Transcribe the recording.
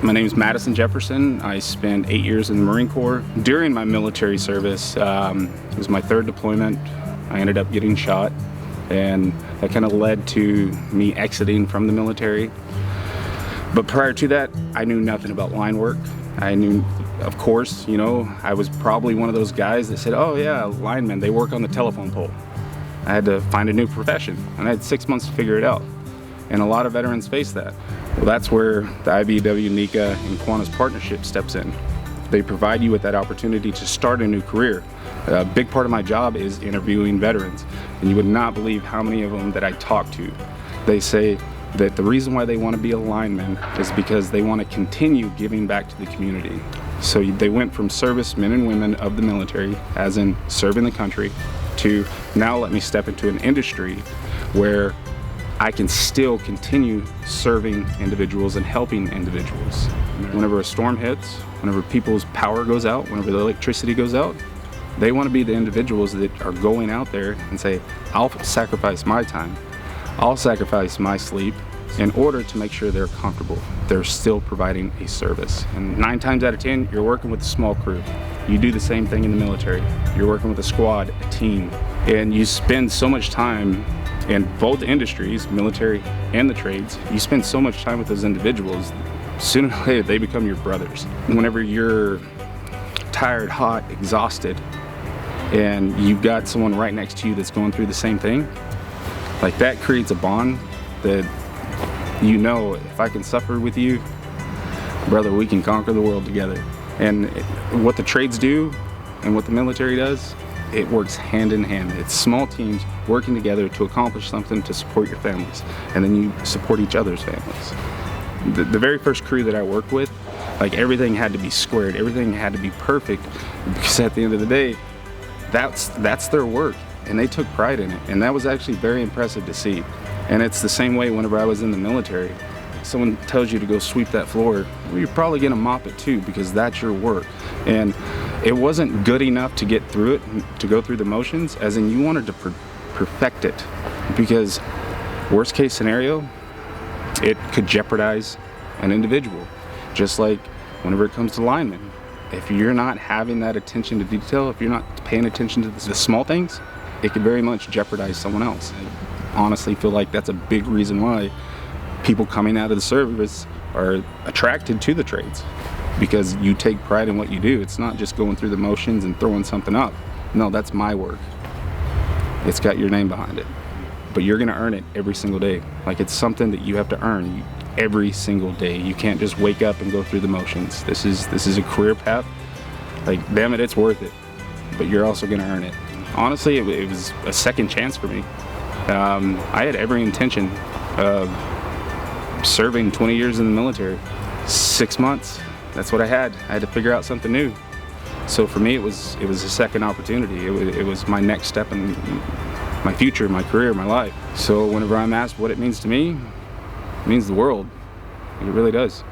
My name is Madison Jefferson. I spent 8 years in the Marine Corps. During my military service, it was my third deployment. I ended up getting shot, and that kind of led to me exiting from the military. But prior to that, I knew nothing about line work. I knew, of course, I was probably one of those guys that said, oh yeah, linemen, they work on the telephone pole. I had to find a new profession, and I had 6 months to figure it out. And a lot of veterans face that. Well, that's where the IBEW, NECA, and Kiwanis partnership steps in. They provide you with that opportunity to start a new career. A big part of my job is interviewing veterans, and you would not believe how many of them that I talk to. They say that the reason why they want to be a lineman is because they want to continue giving back to the community. So they went from servicemen and women of the military, as in serving the country, to now let me step into an industry where I can still continue serving individuals and helping individuals. Whenever a storm hits, whenever people's power goes out, whenever the electricity goes out, they want to be the individuals that are going out there and say, I'll sacrifice my time, I'll sacrifice my sleep in order to make sure they're comfortable. They're still providing a service. And 9 times out of 10, you're working with a small crew. You do the same thing in the military. You're working with a squad, a team, and you spend so much time in both industries, military and the trades. You spend so much time with those individuals, sooner or later they become your brothers. Whenever you're tired, hot, exhausted, and you've got someone right next to you that's going through the same thing, like that creates a bond that if I can suffer with you, brother, we can conquer the world together. And what the trades do and what the military does, it works hand in hand. It's small teams working together to accomplish something to support your families, and then you support each other's families. The very first crew that I worked with, like, everything had to be squared, everything had to be perfect, because at the end of the day, that's their work, and they took pride in it, and that was actually very impressive to see. And it's the same way whenever I was in the military. Someone tells you to go sweep that floor, well, you're probably gonna mop it too, because that's your work. And it wasn't good enough to get through it, to go through the motions, as in you wanted to perfect it. Because worst case scenario, it could jeopardize an individual. Just like whenever it comes to linemen. If you're not having that attention to detail, if you're not paying attention to the small things, it could very much jeopardize someone else. I honestly feel like that's a big reason why people coming out of the service are attracted to the trades, because you take pride in what you do. It's not just going through the motions and throwing something up. No, that's my work. It's got your name behind it, but you're gonna earn it every single day. Like, it's something that you have to earn every single day. You can't just wake up and go through the motions. This is a career path. Like, damn it, it's worth it, but you're also gonna earn it. Honestly, it was a second chance for me. I had every intention of serving 20 years in the military. 6 months, that's what I had. I had to figure out something new. So for me, it was a second opportunity. It was my next step in my future, my career, my life. So whenever I'm asked what it means to me, it means the world. It really does.